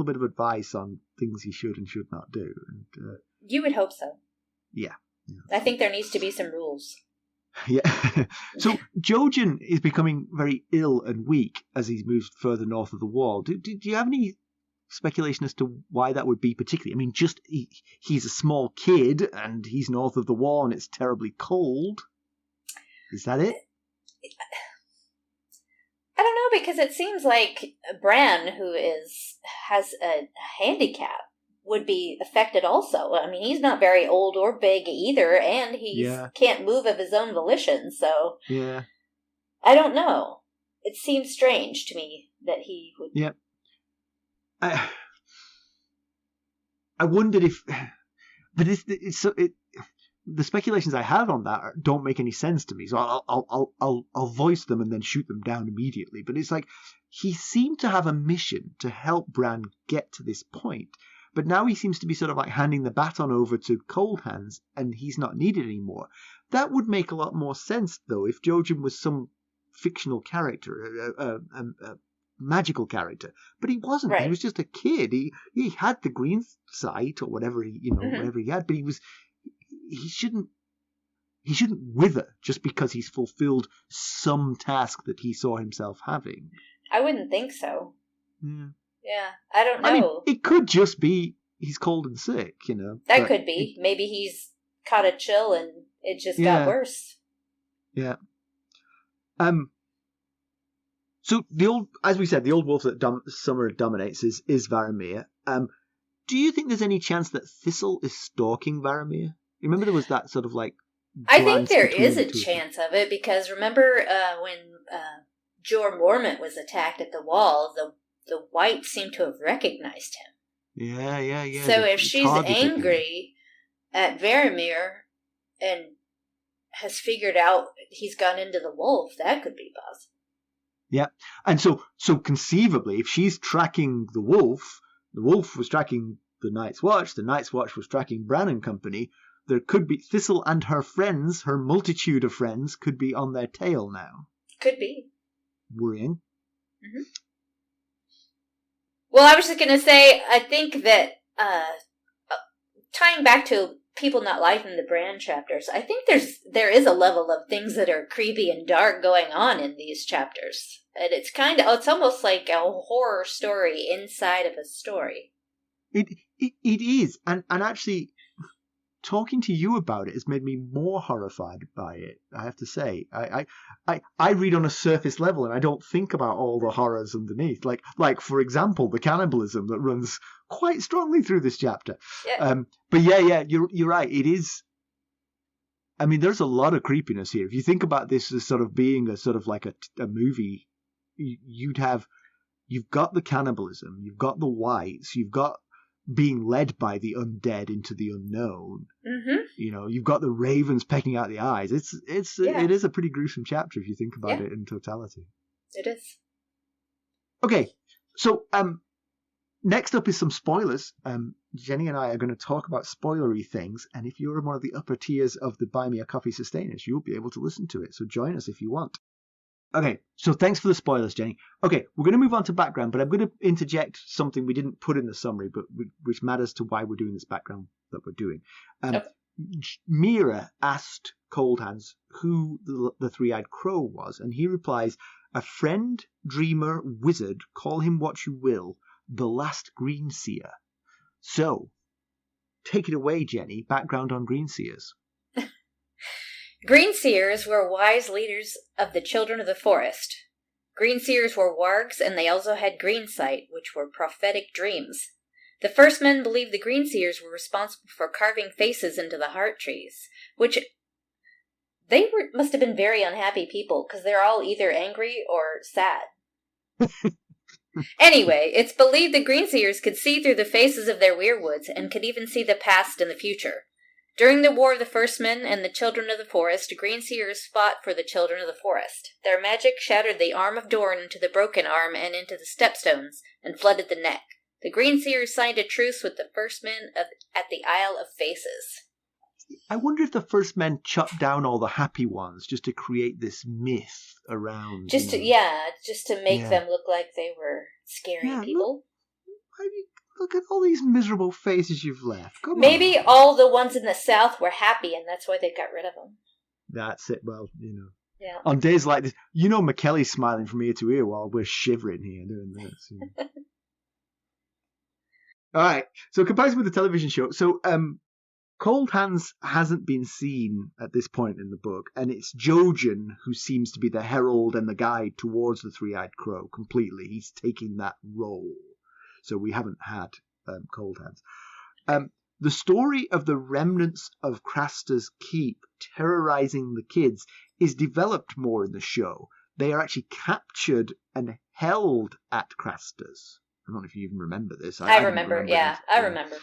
B: bit of advice on things he should and should not do. And
C: you would hope so.
B: Yeah.
C: I think there needs to be some rules.
B: Yeah. So Jojen is becoming very ill and weak as he moves further north of the wall. Do you have any speculation as to why that would be particularly? I mean, just he's a small kid and he's north of the wall and it's terribly cold. Is that it?
C: because it seems like Bran, who has a handicap, would be affected also. I mean, he's not very old or big either, and he can't move of his own volition, so...
B: Yeah.
C: I don't know. It seems strange to me that he would...
B: Yeah. I wondered if... But the speculations I have on that don't make any sense to me, so I'll voice them and then shoot them down immediately. But it's like, he seemed to have a mission to help Bran get to this point, but now he seems to be sort of like handing the baton over to Coldhands, and he's not needed anymore. That would make a lot more sense, though, if Jojen was some fictional character, a magical character, but he wasn't.
C: Right.
B: He was just a kid. He had the green sight or whatever whatever he had, but he shouldn't wither just because he's fulfilled some task that he saw himself having.
C: I wouldn't think so.
B: Yeah,
C: I don't know.
B: I mean, it could just be he's cold and sick,
C: That could be. Maybe he's caught a chill and it just got worse.
B: Yeah. So as we said, the old wolf that Summer dominates is Varmyr. Do you think there's any chance that Thistle is stalking Varmyr? Remember there was that sort of like...
C: I think there is a chance of it, because remember when Jorah Mormont was attacked at the wall, the white seemed to have recognized him.
B: Yeah.
C: So if she's angry at Varmyr and has figured out he's gone into the wolf, that could be possible.
B: Yeah, and so conceivably, if she's tracking the wolf was tracking the Night's Watch was tracking Bran and company, there could be Thistle and her friends, her multitude of friends, could be on their tail now.
C: Could be.
B: Worrying.
C: Mm-hmm. Well, I was just going to say, I think that tying back to people not liking the Bran chapters, I think there is a level of things that are creepy and dark going on in these chapters. And it's almost like a horror story inside of a story.
B: It is, and actually, talking to you about it has made me more horrified by it, I have to say. I read on a surface level and I don't think about all the horrors underneath. Like for example, the cannibalism that runs quite strongly through this chapter.
C: Yeah.
B: But yeah, you're right. It is. I mean, there's a lot of creepiness here. If you think about this as sort of being a sort of like a movie, you've got the cannibalism, you've got the whites, you've got being led by the undead into the unknown.
C: Mm-hmm.
B: You've got the ravens pecking out the eyes. It is a pretty gruesome chapter if you think about it in totality.
C: It is.
B: Okay, so next up is some spoilers. Jenny and I are going to talk about spoilery things, and if you're in one of the upper tiers of the Buy Me a Coffee sustainers, you'll be able to listen to it. So join us if you want. Okay, so thanks for the spoilers, Jenny. Okay, we're going to move on to background, but I'm going to interject something we didn't put in the summary, but which matters to why we're doing this background that we're doing. Meera asked Coldhands who the three-eyed crow was, and he replies, "A friend, dreamer, wizard, call him what you will, the last Greenseer." So, take it away, Jenny. Background on Greenseers.
C: Greenseers were wise leaders of the children of the forest. Greenseers were wargs, and they also had greensight, which were prophetic dreams. The first men believed the Greenseers were responsible for carving faces into the heart trees, which must have been very unhappy people, because they're all either angry or sad. Anyway, it's believed the Greenseers could see through the faces of their weirwoods and could even see the past and the future. During the War of the First Men and the Children of the Forest, Greenseers fought for the Children of the Forest. Their magic shattered the arm of Dorne into the broken arm and into the stepstones, and flooded the neck. The Greenseers signed a truce with the First Men at the Isle of Faces.
B: I wonder if the First Men chopped down all the happy ones just to create this myth around... Just
C: to make them look like they were scary people.
B: Look at all these miserable faces you've left.
C: Maybe all the ones in the South were happy, and that's why they got rid of them.
B: That's it. Well,
C: Yeah.
B: On days like this, McKelly's smiling from ear to ear while we're shivering here doing this. All right. So comparison with the television show. So Coldhands hasn't been seen at this point in the book, and it's Jojen who seems to be the herald and the guide towards the Three-Eyed Crow completely. He's taking that role. So we haven't had Coldhands. The story of the remnants of Craster's Keep terrorizing the kids is developed more in the show. They are actually captured and held at Craster's. I don't know if you even remember this.
C: I remember. Yeah, I remember.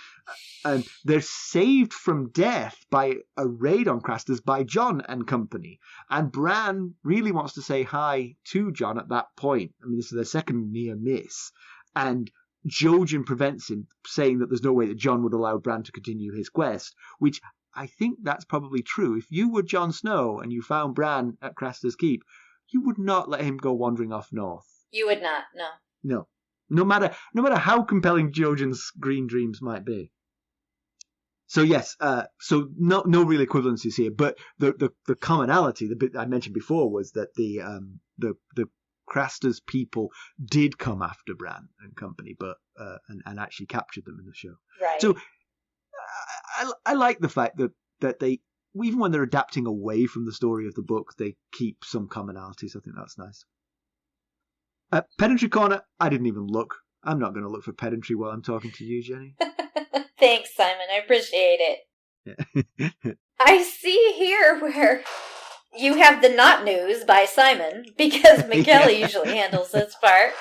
B: And they're saved from death by a raid on Craster's by Jon and company. And Bran really wants to say hi to Jon at that point. I mean, this is their second near miss. And Jojen prevents him, saying that there's no way that Jon would allow Bran to continue his quest, which I think that's probably true. If you were Jon Snow and you found Bran at Craster's Keep, you would not let him go wandering off north.
C: You would not, no.
B: No. No matter how compelling Jojen's green dreams might be. So yes, so no real equivalencies here, but the commonality, the bit I mentioned before, was that the Craster's people did come after Bran and company, but and actually captured them in the show.
C: Right.
B: So I like the fact that they, even when they're adapting away from the story of the book, they keep some commonalities. I think that's nice. Pedantry Corner, I didn't even look. I'm not going to look for pedantry while I'm talking to you, Jenny.
C: Thanks, Simon. I appreciate it.
B: Yeah.
C: I see here where you have the not news by Simon, because McKelly usually handles this part.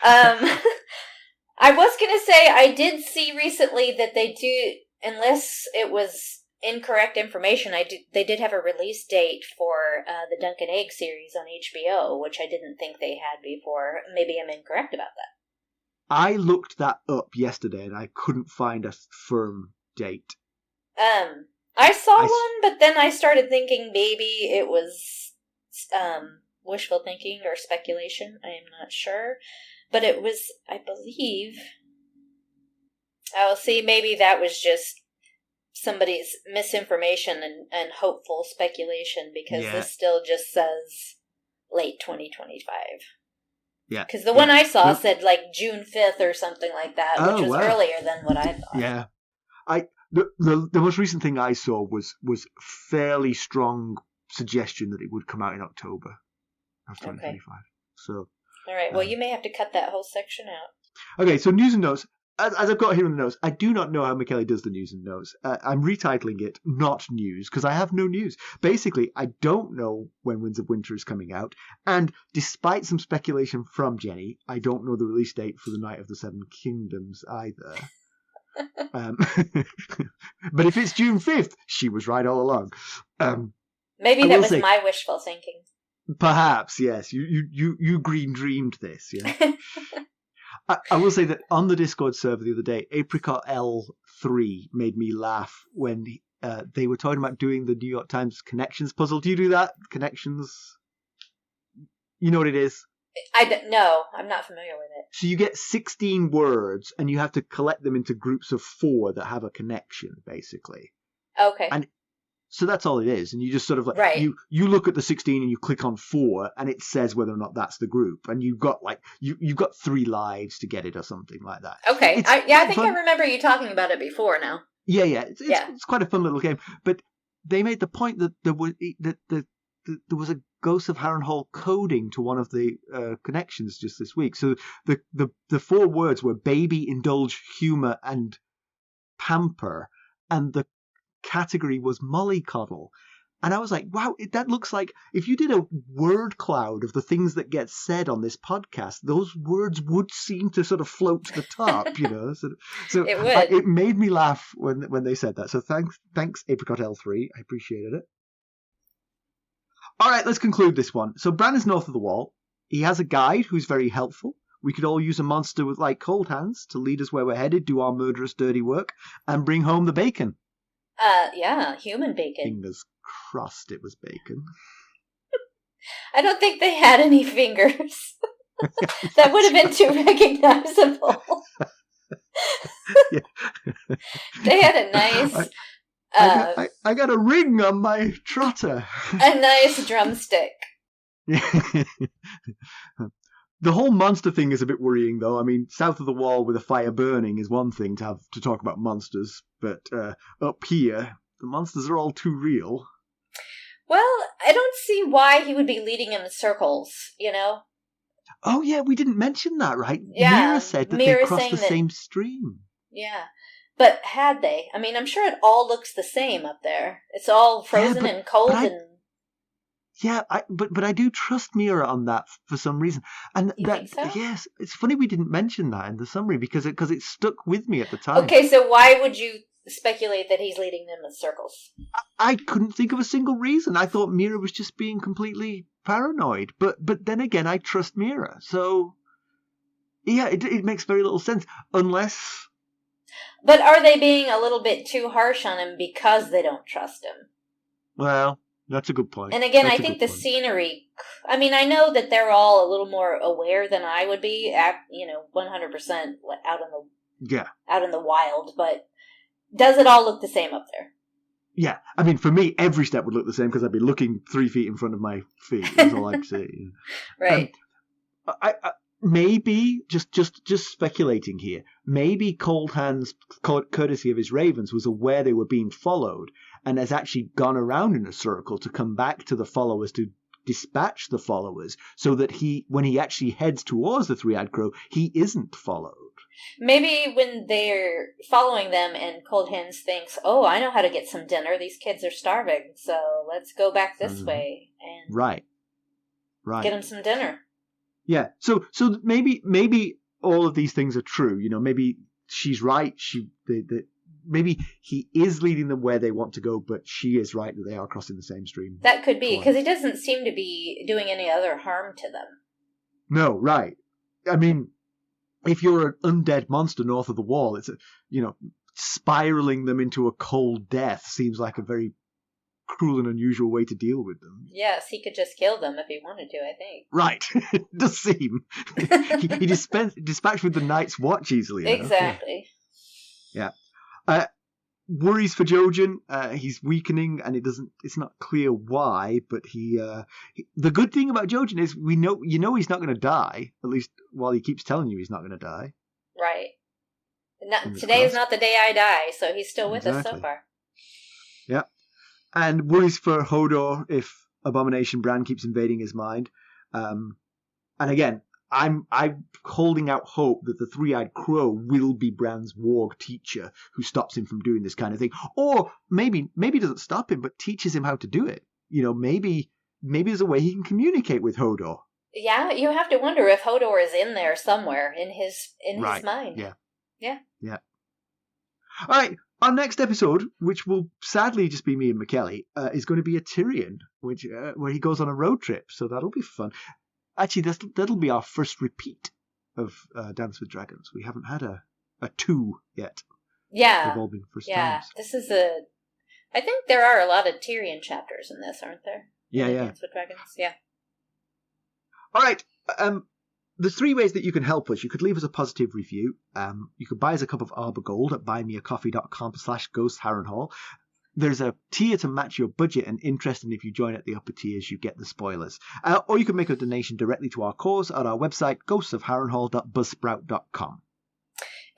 C: I was going to say, I did see recently that they do, unless it was incorrect information, they did have a release date for the Dunk and Egg series on HBO, which I didn't think they had before. Maybe I'm incorrect about that.
B: I looked that up yesterday and I couldn't find a firm date.
C: I saw one, but then I started thinking maybe it was wishful thinking or speculation. I am not sure. But it was, I believe... Oh, see, maybe that was just somebody's misinformation and hopeful speculation, because this still just says late 2025.
B: Yeah.
C: Because the one I saw said like June 5th or something like that, which was earlier than what I thought.
B: Yeah. The most recent thing I saw was fairly strong suggestion that it would come out in October of 2025. Okay. So.
C: All right. Well, you may have to cut that whole section out.
B: Okay. So news and notes. As I've got here in the notes, I do not know how McKelly does the news and notes. I'm retitling it Not News because I have no news. Basically, I don't know when Winds of Winter is coming out, and despite some speculation from Jenny, I don't know the release date for the Night of the Seven Kingdoms either. But if it's June 5th, she was right all along.
C: Maybe that was my wishful thinking.
B: Perhaps, yes. You green dreamed this, yeah. I will say that on the Discord server the other day, Apricot L3 made me laugh when they were talking about doing the New York Times connections puzzle. Do you do that? Connections? You know what it is?
C: No, I'm not familiar with it.
B: So you get 16 words, and you have to collect them into groups of 4 that have a connection, basically.
C: Okay.
B: And so that's all it is. And you just sort of like, you look at the 16 and you click on 4 and it says whether or not that's the group. And you've got like, you've got 3 lives to get it or something like that.
C: Okay. I think I remember you talking about it before now.
B: Yeah. It's quite a fun little game. But they made the point that there was a Ghost of Harrenhal coding to one of the connections just this week. So the 4 words were baby, indulge, humor, and pamper. And the category was mollycoddle, and I was like, wow, that looks like if you did a word cloud of the things that get said on this podcast, those words would seem to sort of float to the top, you know. So
C: it would.
B: It made me laugh when they said that. So thanks Apricot L3, I appreciated it. All right, let's conclude this one. So Bran is north of the Wall. He has a guide who's very helpful. We could all use a monster with like Coldhands to lead us where we're headed, do our murderous dirty work, and bring home the bacon.
C: Yeah, human bacon.
B: Fingers crossed it was bacon.
C: I don't think they had any fingers. That would have been too recognizable. They had a nice...
B: I got a ring on my trotter.
C: A nice drumstick.
B: The whole monster thing is a bit worrying, though. I mean, south of the Wall with a fire burning is one thing to talk about monsters, but up here, The monsters are all too real.
C: Well, I don't see why he would be leading in circles, you know?
B: Oh, yeah, we didn't mention that, right?
C: Yeah,
B: Meera said that
C: Meera
B: they crossed the
C: saying that-
B: same stream.
C: Yeah. But had they? I mean, I'm sure it all looks the same up there. It's all frozen and cold and...
B: Yeah, but I do trust Meera on that for some reason. And
C: You think so?
B: Yes, it's funny we didn't mention that in the summary because it stuck with me at the time.
C: Okay, so why would you speculate that he's leading them in circles?
B: I couldn't think of a single reason. I thought Meera was just being completely paranoid. But then again, I trust Meera. So, yeah, it makes very little sense. Unless...
C: But are they being a little bit too harsh on him because they don't trust him?
B: Well, that's a good point.
C: And again,
B: That's
C: I
B: a
C: think
B: good
C: the
B: point.
C: scenery... I mean, I know that they're all a little more aware than I would be, 100% out in the wild, but does it all look the same up there?
B: Yeah, I mean, for me, every step would look the same because I'd be looking 3 feet in front of my feet. That's all I'd say.
C: Right.
B: I maybe just speculating here. Maybe Coldhands, courtesy of his ravens, was aware they were being followed and has actually gone around in a circle to come back to the followers to dispatch the followers, so that when he actually heads towards the three-eyed crow, he isn't followed.
C: Maybe when they're following them and Coldhands thinks, oh, I know how to get some dinner. These kids are starving, so let's go back this way and
B: Right.
C: get them some dinner.
B: Yeah. So maybe all of these things are true. Maybe she's right. Maybe he is leading them where they want to go, but she is right that they are crossing the same stream.
C: That could be, because he doesn't seem to be doing any other harm to them.
B: No, right. I mean, if you're an undead monster north of the wall, it's spiraling them into a cold death seems like a very cruel and unusual way to deal with them.
C: Yes, he could just kill them if he wanted to, I think.
B: Right. It does seem. he dispatched with the Night's Watch easily enough.
C: Exactly.
B: Yeah. Worries for Jojen. He's weakening, and it's not clear why, but the good thing about Jojen is he's not going to die, at least while he keeps telling you he's not going to die.
C: Right. Today is not the day I die, so he's still with us so far.
B: Yeah. And worries for Hodor if Abomination Bran keeps invading his mind. And again, I'm holding out hope that the three-eyed crow will be Bran's warg teacher who stops him from doing this kind of thing. Or maybe doesn't stop him, but teaches him how to do it. Maybe there's a way he can communicate with Hodor.
C: Yeah, you have to wonder if Hodor is in there somewhere in his mind.
B: Yeah. All right. Our next episode, which will sadly just be me and McKelly, is going to be a Tyrion, where he goes on a road trip. So that'll be fun. Actually, that'll be our first repeat of Dance with Dragons. We haven't had a 2 yet.
C: Yeah.
B: They've all been first times.
C: Yeah, this is I think there are a lot of Tyrion chapters in this, aren't there?
B: Yeah.
C: Dance with Dragons, yeah.
B: All right. There's 3 ways that you can help us. You could leave us a positive review. You could buy us a cup of Arbor Gold at buymeacoffee.com/ghostharrenhall. There's a tier to match your budget and interest, and if you join at the upper tiers, you get the spoilers. Or you can make a donation directly to our cause at our website, ghostsofharrenhall.buzzsprout.com.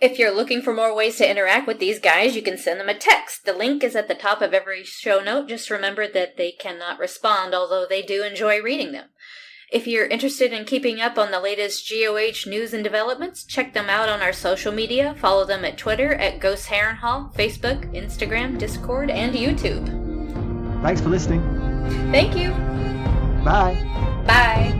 C: If you're looking for more ways to interact with these guys, you can send them a text. The link is at the top of every show note. Just remember that they cannot respond, although they do enjoy reading them. If you're interested in keeping up on the latest GOH news and developments, check them out on our social media. Follow them at Twitter at Ghost Harrenhall, Facebook, Instagram, Discord, and YouTube.
B: Thanks for listening.
C: Thank you.
B: Bye.
C: Bye.